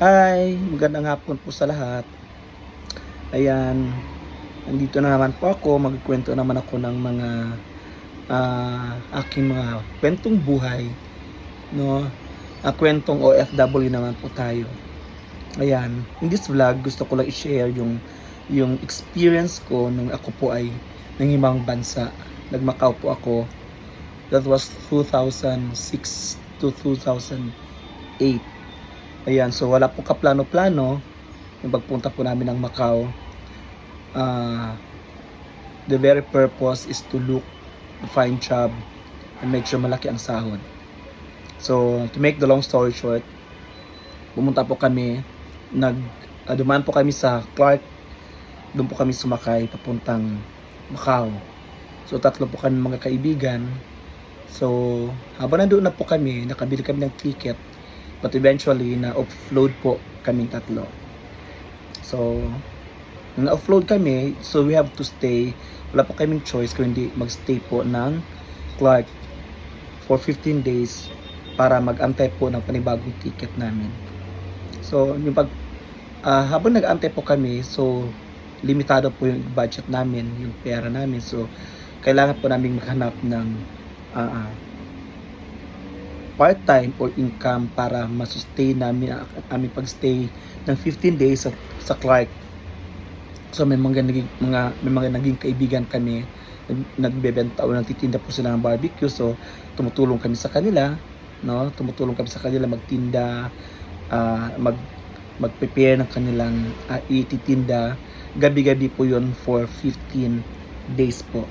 Hi, magandang hapon po sa lahat. Ayan, nandito na naman po ako, magkukuwento naman ako ng mga, aking mga kuwentong buhay 'no, kuwentong OFW naman po tayo. Ayan, in this vlog gusto ko lang i-share yung experience ko nung ako po ay nangibang bansa. Nag-Macau po ako, that was 2006 to 2008. Ayan, so wala pong kaplano-plano yung pagpunta po namin ng Macau. The very purpose is to look, to find job, and make sure malaki ang sahod. So, to make the long story short, pumunta po kami, dumaan po kami sa Clark, doon po kami sumakay papuntang Macau. So, tatlo po kami mga kaibigan. So, habang nandoon na po kami, nakabili kami ng ticket, but eventually, na-offload po kaming tatlo. So, nung na-offload kami, so we have to stay. Wala po kaming choice kung hindi magstay po ng Clark for 15 days para mag-antay po ng panibagong ticket namin. So, habang nag-antay po kami, so limitado po yung budget namin, yung pera namin. So, kailangan po namin maghanap ng part-time or income para masustain namin ang aming pagstay ng 15 days sa Clark. So may mga naging kaibigan kami, nagbebenta o nagtitinda po sila ng barbecue. So tumutulong kami sa kanila, no? Tumutulong kami sa kanila magtinda, mag-prepare ng kanilang ititinda. Gabi-gabi po 'yon for 15 days po.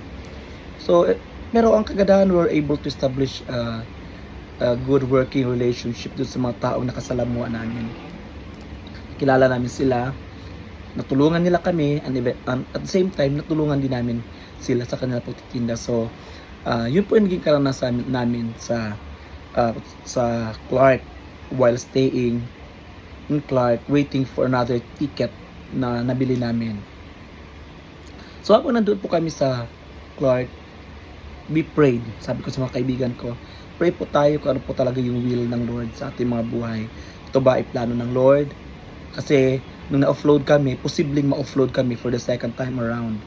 So pero ang kagandahan, we were able to establish a good working relationship dun sa mga taong nakasalamuha namin. Kilala namin sila, natulungan nila kami, and at the same time natulungan din namin sila sa kanila pagtitinda. So yun po yung naging karanasan namin sa Clark while staying in Clark, waiting for another ticket na nabili namin. So habang nandun po kami sa Clark, we prayed. Sabi ko sa mga kaibigan ko, pray po tayo kung ano po talaga yung will ng Lord sa ating mga buhay. Ito ba ay plano ng Lord? Kasi nung na-offload kami, posibleng ma-offload kami for the second time around,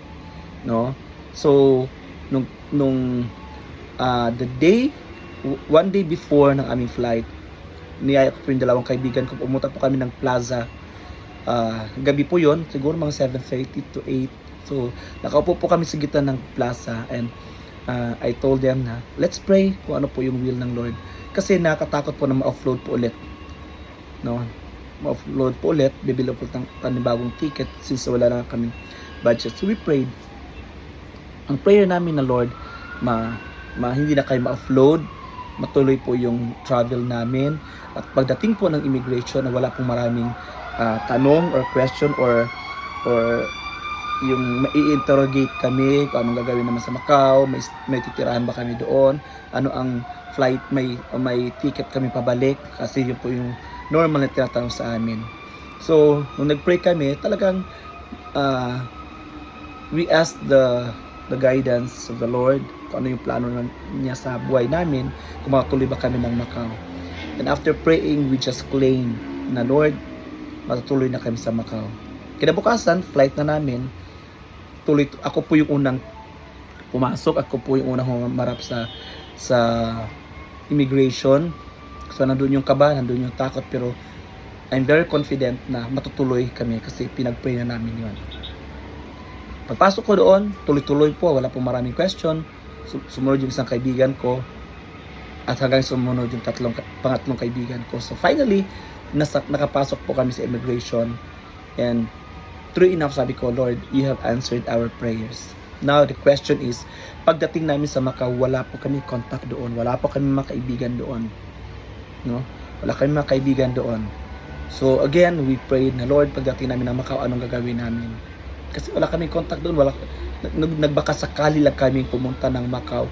no? So one day before ng aming flight, niyaya ko po yung dalawang kaibigan ko, pumunta po kami ng plaza. Gabi po yon, siguro mga 7:30 to 8. So nakaupo po kami sa gitna ng plaza, and I told them na let's pray kung ano po yung will ng Lord, kasi nakakatakot po na ma-offload po ulit, no? Ma-offload po ulit, bibili po ng panibagong ticket since wala na kaming budget. So we prayed. Ang prayer namin na, Lord, hindi na kayo ma-offload, matuloy po yung travel namin, at pagdating po ng immigration na wala pong maraming tanong or question or yung mai-interrogate kami kung anong gagawin naman sa Macau, may titirahan ba kami doon, ano ang flight, may ticket kami pabalik, kasi yun po yung normal na tinatanong sa amin. So nung nag-pray kami, talagang we asked the guidance of the Lord kung ano yung plano niya sa buhay namin, kung makatuloy ba kami ng Macau. And after praying, we just claimed na, Lord, matutuloy na kami sa Macau. Kinabukasan, flight na namin. Ako po yung unang pumasok, ako po yung unang humarap sa immigration. So nandun yung kaba, nandun yung takot, pero I'm very confident na matutuloy kami kasi pinag-pray na namin yun. Pagpasok ko doon, tuloy-tuloy po, wala pong maraming question. Sumunod yung isang kaibigan ko, at hanggang sumunod yung pangatlong kaibigan ko. So finally, nakapasok po kami sa immigration, and true enough, sabi ko, Lord, you have answered our prayers. Now the question is, pagdating namin sa Macau, wala po kami contact doon, wala po kami mga kaibigan doon, no? Wala kami mga kaibigan doon. So again, we prayed na, Lord, pagdating namin ng Macau, anong gagawin namin? Kasi wala kaming contact doon, nagbaka sakali lang kami pumunta ng Macau,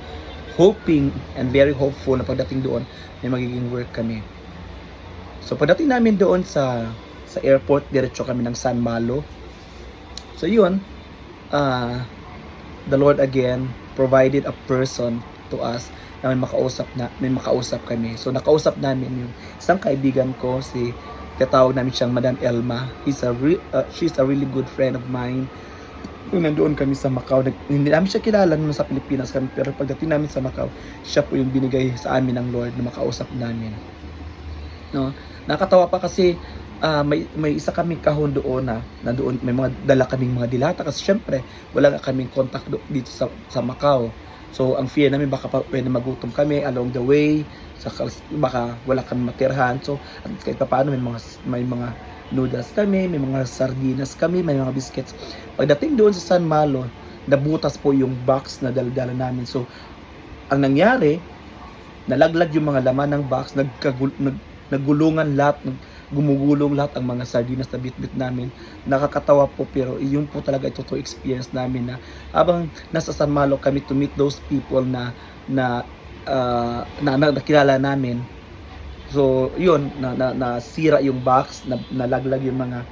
hoping and very hopeful na pagdating doon may magiging work kami. So pagdating namin doon sa airport, diretso kami ng San Malo. So yun, the Lord again provided a person to us na may makausap kami. So nakausap namin yung isang kaibigan ko, si Tatawag namin siyang Madam Elma. She's a really good friend of mine. Nung nandoon kami sa Macau, hindi namin siya kilala nung sa Pilipinas kami, pero pagdating namin sa Macau, siya po yung binigay sa amin ng Lord na makausap namin. No? Nakatawa pa kasi may isa kaming kahon doon na nandoon, may mga dala kaming mga dilata kasi syempre wala nga kaming contact dito sa Macau. So ang fear namin baka pwede magutom kami along the way, baka wala kami matirhan. So at kahit paano may mga noodles kami, may mga sardinas kami, may mga biscuits. Pagdating doon sa San Malo, nabutas po yung box na dala-dala namin. So ang nangyari, nalaglag yung mga laman ng box, naggulungan lahat, gumugulong lahat ang mga sardinas na bitbit namin. Nakakatawa po, pero yun po talaga ito to experience namin na habang nasa San Malo kami to meet those people na nakilala namin. So yun, nasira yung box, nalaglag yung mga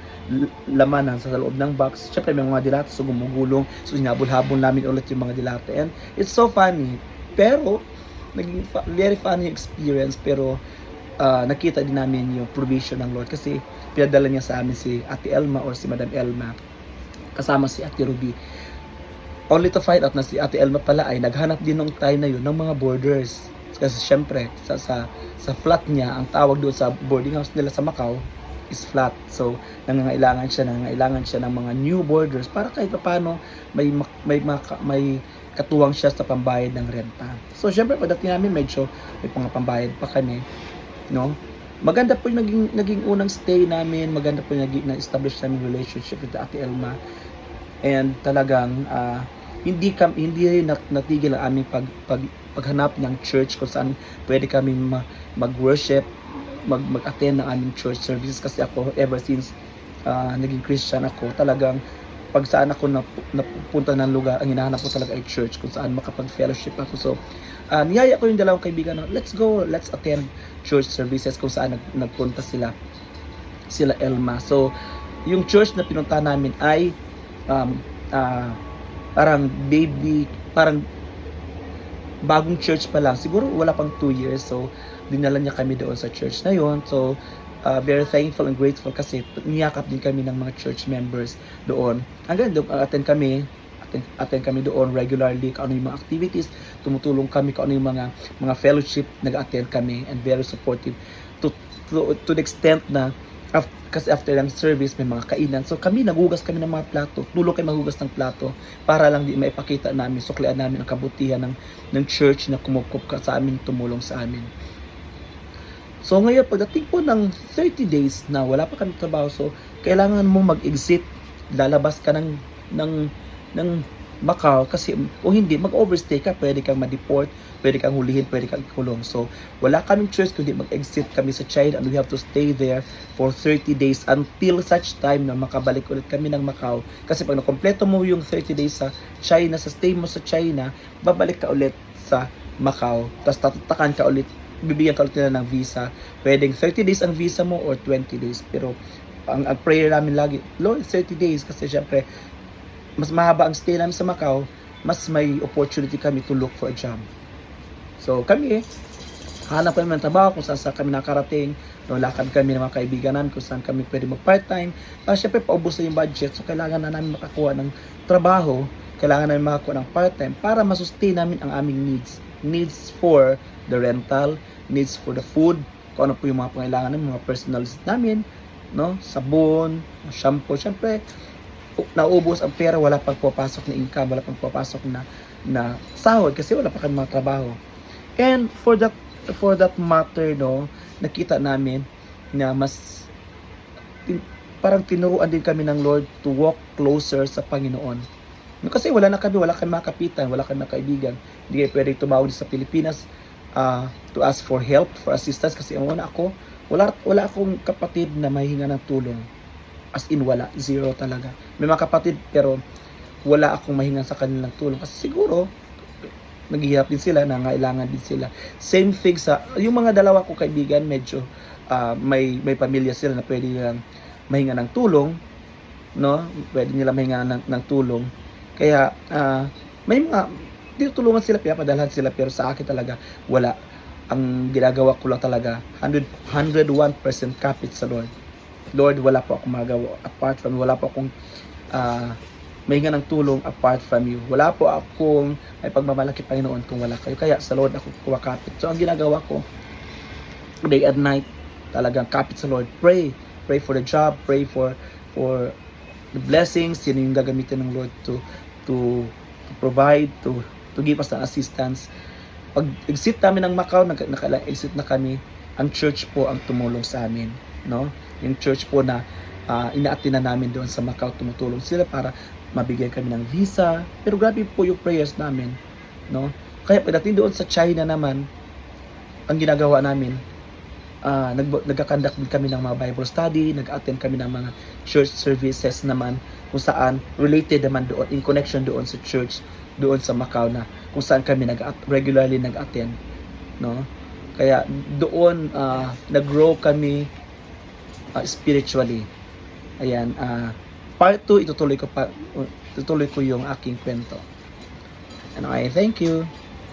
laman sa loob ng box. Syempre may mga dilata, so gumugulong, so hinabol-habol namin ulit yung mga dilata, and it's so funny. Pero naging very funny experience, pero nakita din namin yung provision ng Lord kasi pinadala niya sa amin si Ate Elma or si Madam Elma kasama si Ate Ruby, only to find out na si Ate Elma pala ay naghanap din nung time na yun ng mga boarders. Kasi syempre sa flat niya, ang tawag doon sa boarding house nila sa Macau is flat. So nangangailangan siya ng mga new boarders para kahit paano may katuwang siya sa pambayad ng renta. So syempre pagdating namin medyo may pambayad pa kami, no? Maganda po yung naging unang stay namin, maganda po yung na-establish namin relationship with Ate Elma. And talagang hindi rin natigil ang aming paghanap ng church kung saan pwede kami mag-worship, mag-attend ng aming church services. Kasi ako, ever since naging Christian ako, talagang pag saan ako napunta ng lugar, ang hinahanap ko talaga ay church kung saan makapag-fellowship ako. So niyaya ko yung dalawang kaibigan na let's attend church services kung saan nagpunta sila Elma. So yung church na pinunta namin ay parang bagong church pa lang, siguro wala pang 2 years. So dinala niya kami doon sa church na yon. So very thankful and grateful kasi niyakap din kami ng mga church members doon. Hanggang doon attend kami doon regularly, kung ano yung mga activities, tumutulong kami, kung ano yung mga fellowship, nag-attend kami, and very supportive to the extent na kasi after ng service may mga kainan. So nagugas kami ng mga plato, tulong kayo maghugas ng plato para lang di maipakita namin, suklian namin ang kabutihan ng church na kumukup ka sa amin, tumulong sa amin. So ngayon, pagdating po ng 30 days na wala pa kami trabaho, so kailangan mo mag-exit, lalabas ka ng Macau kasi o hindi, mag-overstay ka, pwede kang ma-deport, pwede kang hulihin, pwede kang ikulong. So wala kaming choice kundi mag-exit kami sa China, and we have to stay there for 30 days until such time na makabalik ulit kami ng Macau. Kasi pag nakompleto mo yung 30 days sa China, sa stay mo sa China, babalik ka ulit sa Macau, tapos tatatakan ka ulit, bibigyan ka ulit nila ng visa. Pwedeng 30 days ang visa mo or 20 days, pero ang prayer namin lagi, Lord, 30 days, kasi syempre mas mahaba ang stay namin sa Macau, mas may opportunity kami to look for a job. So kami, hanap kami ng trabaho kung saan kami nakarating, lakad kami ng mga kaibigan namin kung saan kami pwede mag part-time. Syempre paubos na yung budget, so kailangan na namin makakuha ng trabaho, kailangan namin makakuha ng part-time para masustain namin ang aming needs for the rental, needs for the food, kung ano po yung mga pangailangan namin, mga personals namin, no? Sabon, shampoo. Syempre naubos ang pera, wala pang papasok na income, wala pang papasok na sahod kasi wala pa kami mga trabaho. And for that matter, no, nakita namin na parang tinuruan din kami ng Lord to walk closer sa Panginoon. Kasi wala kami mga kapitan, wala kami mga kaibigan. Hindi kayo pwedeng tumawag sa Pilipinas to ask for help, for assistance, kasi wala akong kapatid na mahinga ng tulong. As in wala, zero talaga. May mga kapatid pero wala akong mahinga sa kanilang tulong kasi siguro naghihirap din sila, nangailangan din sila. Same thing sa yung mga dalawa ko kaibigan, medyo may pamilya sila na pwede nilang mahinga ng tulong, no? Pwede nila mahinga ng tulong. Kaya may mga tinutulungan sila, pinapadalhan sila, pero sa akin talaga wala. Ang ginagawa ko lang talaga 101% kapit sa Lord. Lord, wala po akong magawa apart from you. Wala po akong mahinga ng tulong apart from you. Wala po akong may pagmamalaki, Panginoon, kung wala kayo. Kaya sa Lord ako kumakapit. So ang ginagawa ko, day and night, talagang kapit sa Lord. Pray for the job, pray for the blessings, yun yung gagamitin ng Lord to provide, to give us an assistance. Pag exit namin ng Macau, exit na kami, ang church po ang tumulong sa amin, no? Yung church po na ina-attend na namin doon sa Macau, tumutulong sila para mabigyan kami ng visa. Pero grabe po yung prayers namin, no? Kaya pagdating doon sa China naman, ang ginagawa namin, nagkakandak din kami ng mga Bible study, nag-attend kami ng mga church services naman, kung saan related naman doon, in connection doon sa church, doon sa Macau na kung saan kami regularly nag-attend, no? Kaya doon nag-grow kami spiritually. Ayan, part 2 itutuloy ko yung aking kwento. And I thank you.